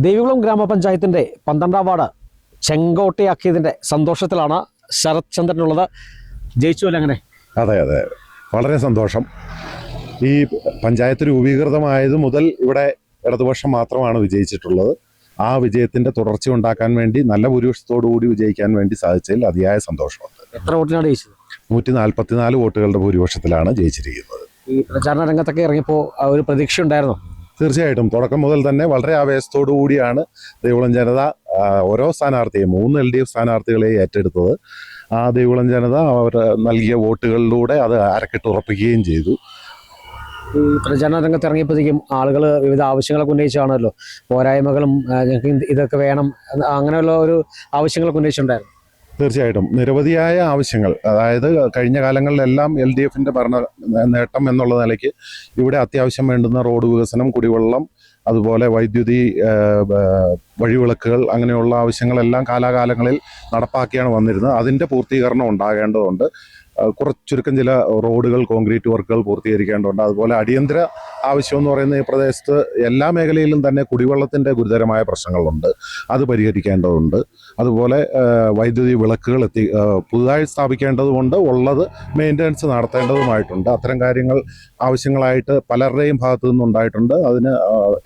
ദേവികുളം ഗ്രാമപഞ്ചായത്തിൻ്റെ 12ാം വാർഡ് ചെങ്കോട്ടയാക്കിയതിൻ്റെ സന്തോഷത്തിലാണ് ശരത് ചന്ദ്രനുള്ളത്. ജയിച്ചു അല്ലേ? അങ്ങനെ അതെ അതെ, വളരെ സന്തോഷം. ഈ പഞ്ചായത്ത് രൂപീകൃതമായത് മുതൽ ഇവിടെ ഇടതുപക്ഷം മാത്രമാണ് വിജയിച്ചിട്ടുള്ളത്. ആ വിജയത്തിന്റെ തുടർച്ച ഉണ്ടാക്കാൻ വേണ്ടി നല്ല ഭൂരിപക്ഷത്തോടുകൂടി വിജയിക്കാൻ വേണ്ടി സാധിച്ചതിൽ അതിയായ സന്തോഷമുണ്ട്. എത്ര വോട്ടിനാണ് ജയിച്ചത്? 144 വോട്ടുകളുടെ ഭൂരിപക്ഷത്തിലാണ് ജയിച്ചിരിക്കുന്നത്. ഈ പ്രചാരണ രംഗത്തൊക്കെ ഇറങ്ങിയപ്പോൾ ഒരു പ്രതീക്ഷ ഉണ്ടായിരുന്നോ? തീർച്ചയായിട്ടും തുടക്കം മുതൽ തന്നെ വളരെ ആവേശത്തോടു കൂടിയാണ് ദേവികുളം ജനത ഓരോ സ്ഥാനാർത്ഥിയെയും 3 LDF സ്ഥാനാർത്ഥികളെ ഏറ്റെടുത്തത്. ആ ദേവികുളം ജനത അവർ നൽകിയ വോട്ടുകളിലൂടെ അത് അരക്കിട്ടുറപ്പിക്കുകയും ചെയ്തു. ഈ പ്രചാരണ രംഗത്ത് ഇറങ്ങിയപ്പോഴത്തേക്കും ആളുകൾ വിവിധ ആവശ്യങ്ങളൊക്കെ ഉന്നയിച്ചാണല്ലോ, പോരായ്മകളും ഞങ്ങൾക്ക് ഇതൊക്കെ വേണം അങ്ങനെയുള്ള ഒരു ആവശ്യങ്ങളൊക്കെ ഉന്നയിച്ചിട്ടുണ്ടായിരുന്നു. തീർച്ചയായിട്ടും നിരവധിയായ ആവശ്യങ്ങൾ, അതായത് കഴിഞ്ഞ കാലങ്ങളിലെല്ലാം LDFന്റെ ഭരണ നേട്ടം എന്നുള്ള നിലയ്ക്ക് ഇവിടെ അത്യാവശ്യം വേണ്ടുന്ന റോഡ് വികസനം, കുടിവെള്ളം, അതുപോലെ വൈദ്യുതി, വഴിവിളക്കുകൾ, അങ്ങനെയുള്ള ആവശ്യങ്ങളെല്ലാം കാലാകാലങ്ങളിൽ നടപ്പാക്കിയാണ് വന്നിരുന്നത്. അതിൻ്റെ പൂർത്തീകരണം ഉണ്ടാകേണ്ടതുണ്ട്. ചുരുക്കം ചില റോഡുകൾ, കോൺക്രീറ്റ് വർക്കുകൾ പൂർത്തീകരിക്കേണ്ടതുണ്ട്. അതുപോലെ അടിയന്തര ആവശ്യം എന്ന് പറയുന്ന ഈ പ്രദേശത്ത് എല്ലാ മേഖലയിലും തന്നെ കുടിവെള്ളത്തിൻ്റെ ഗുരുതരമായ പ്രശ്നങ്ങളുണ്ട്, അത് പരിഹരിക്കേണ്ടതുണ്ട്. അതുപോലെ വൈദ്യുതി വിളക്കുകൾ പുതുതായി സ്ഥാപിക്കേണ്ടതുകൊണ്ട് ഉള്ളത് മെയിൻ്റനൻസ് നടത്തേണ്ടതുമായിട്ടുണ്ട്. അത്തരം കാര്യങ്ങൾ ആവശ്യങ്ങളായിട്ട് പലരുടെയും ഭാഗത്തു നിന്നുണ്ടായിട്ടുണ്ട്. അതിന്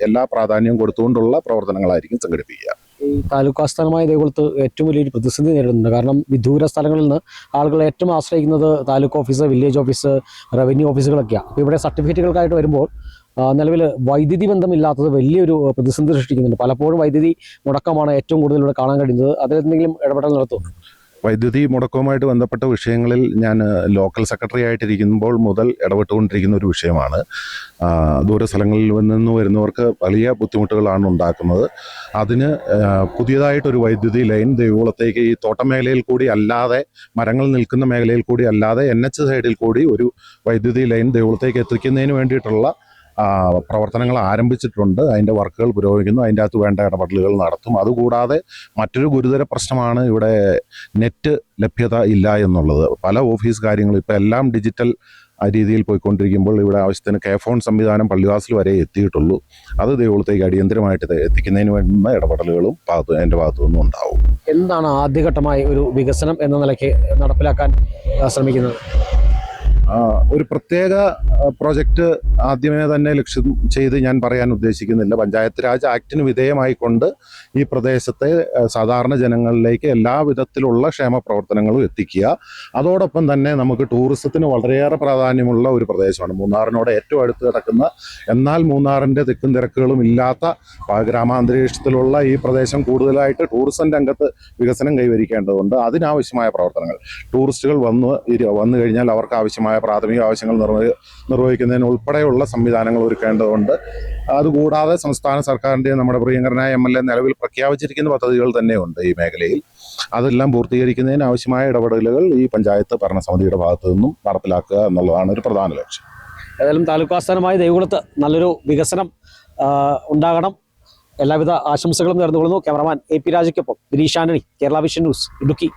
എല്ലാ പ്രാധാന്യവും കൊടുത്തുകൊണ്ടുള്ള പ്രവർത്തനങ്ങളായിരിക്കും സംഘടിപ്പിക്കുക. ഈ താലൂക്ക് ആസ്ഥാനമായ ദേവികുളത്ത് ഏറ്റവും വലിയൊരു പ്രതിസന്ധി നേരിടുന്നുണ്ട്. കാരണം വിദൂര സ്ഥലങ്ങളിൽ നിന്ന് ആളുകൾ ഏറ്റവും ആശ്രയിക്കുന്നത് taluk office, village office, revenue ഓഫീസുകളൊക്കെയാണ്. അപ്പോൾ ഇവിടെ സർട്ടിഫിക്കറ്റുകൾക്കായിട്ട് വരുമ്പോൾ നിലവിൽ വൈദ്യുതി ബന്ധമില്ലാത്തത് വലിയൊരു പ്രതിസന്ധി സൃഷ്ടിക്കുന്നുണ്ട്. പലപ്പോഴും വൈദ്യുതി മുടക്കമാണ് ഏറ്റവും കൂടുതൽ ഇവിടെ കാണാൻ കഴിയുന്നത്. അതിലെന്തെങ്കിലും ഇടപെടൽ നടത്തും? വൈദ്യുതി മുടക്കവുമായിട്ട് ബന്ധപ്പെട്ട വിഷയങ്ങളിൽ ഞാൻ ലോക്കൽ സെക്രട്ടറി ആയിട്ടിരിക്കുമ്പോൾ മുതൽ ഇടപെട്ടുകൊണ്ടിരിക്കുന്ന ഒരു വിഷയമാണ്. ദൂരസ്ഥലങ്ങളിൽ നിന്ന് വരുന്നവർക്ക് വലിയ ബുദ്ധിമുട്ടുകളാണ് ഉണ്ടാക്കുന്നത്. അതിന് പുതിയതായിട്ടൊരു വൈദ്യുതി ലൈൻ ദേവികുളത്തേക്ക് ഈ തോട്ടം മേഖലയിൽ കൂടി അല്ലാതെ, മരങ്ങൾ നിൽക്കുന്ന മേഖലയിൽ കൂടി അല്ലാതെ NH സൈഡിൽ കൂടി ഒരു വൈദ്യുതി ലൈൻ ദേവികുളത്തേക്ക് എത്തിക്കുന്നതിന് വേണ്ടിയിട്ടുള്ള പ്രവർത്തനങ്ങൾ ആരംഭിച്ചിട്ടുണ്ട്. അതിൻ്റെ വർക്കുകൾ പുരോഗമിക്കുന്നു. അതിൻ്റെ അകത്ത് വേണ്ട ഇടപെടലുകൾ നടത്തും. അതുകൂടാതെ മറ്റൊരു ഗുരുതര പ്രശ്നമാണ് ഇവിടെ നെറ്റ് ലഭ്യത ഇല്ല എന്നുള്ളത്. പല ഓഫീസ് കാര്യങ്ങളും ഇപ്പോൾ എല്ലാം ഡിജിറ്റൽ രീതിയിൽ പോയിക്കൊണ്ടിരിക്കുമ്പോൾ ഇവിടെ ആവശ്യത്തിന് ഫോൺ സംവിധാനം പള്ളിവാസൽ വരെ എത്തിയിട്ടുള്ളൂ. അത് ദേവികുളത്തേക്ക് അടിയന്തരമായിട്ട് എത്തിക്കുന്നതിന് വേണ്ടുന്ന ഇടപെടലുകളും എൻ്റെ ഭാഗത്തു നിന്നും ഉണ്ടാവും. എന്താണ് ആദ്യഘട്ടമായി ഒരു വികസനം എന്ന നിലയ്ക്ക് നടപ്പിലാക്കാൻ ശ്രമിക്കുന്നത്? ഒരു പ്രത്യേക പ്രൊജക്റ്റ് ആദ്യമേ തന്നെ ലക്ഷ്യം ചെയ്ത് ഞാൻ പറയാൻ ഉദ്ദേശിക്കുന്നില്ല. പഞ്ചായത്ത് രാജ് ആക്ടിന് വിധേയമായിക്കൊണ്ട് ഈ പ്രദേശത്തെ സാധാരണ ജനങ്ങളിലേക്ക് എല്ലാ വിധത്തിലുള്ള ക്ഷേമ പ്രവർത്തനങ്ങളും എത്തിക്കുക. അതോടൊപ്പം തന്നെ നമുക്ക് ടൂറിസത്തിന് വളരെയേറെ പ്രാധാന്യമുള്ള ഒരു പ്രദേശമാണ്. മൂന്നാറിനോട് ഏറ്റവും അടുത്ത് കിടക്കുന്ന, എന്നാൽ മൂന്നാറിൻ്റെ തിക്കും തിരക്കുകളും ഇല്ലാത്ത ഗ്രാമാന്തരീക്ഷത്തിലുള്ള ഈ പ്രദേശം കൂടുതലായിട്ട് ടൂറിസം രംഗത്ത് വികസനം കൈവരിക്കേണ്ടതുണ്ട്. അതിനാവശ്യമായ പ്രവർത്തനങ്ങൾ, ടൂറിസ്റ്റുകൾ വന്നു കഴിഞ്ഞാൽ അവർക്ക് ആവശ്യമായ പ്രാഥമിക ആവശ്യങ്ങൾ നിർവഹിക്കുന്നതിന് ഉൾപ്പെടെയുള്ള സംവിധാനങ്ങൾ ഒരുക്കേണ്ടതുണ്ട്. അതുകൂടാതെ സംസ്ഥാന സർക്കാരിൻ്റെയും നമ്മുടെ പ്രിയങ്കരനായ MLA നിലവിൽ പ്രഖ്യാപിച്ചിരിക്കുന്ന പദ്ധതികൾ തന്നെയുണ്ട് ഈ മേഖലയിൽ. അതെല്ലാം പൂർത്തീകരിക്കുന്നതിന് ആവശ്യമായ ഇടപെടലുകൾ ഈ പഞ്ചായത്ത് ഭരണസമിതിയുടെ ഭാഗത്തു നിന്നും നടപ്പിലാക്കുക എന്നുള്ളതാണ് ഒരു പ്രധാന ലക്ഷ്യം. ഏതായാലും താലൂക്ക് ആസ്ഥാനമായ ദേവികുളത്ത് നല്ലൊരു വികസനം ഉണ്ടാകണം. എല്ലാവിധ ആശംസകളും നേർന്നുകൊള്ളുന്നു. ക്യാമറമാൻ AP രാജയ്ക്കൊപ്പം ഗിരീഷ് ആന്റണി, കേരള വിഷൻ ന്യൂസ്, ഇടുക്കി.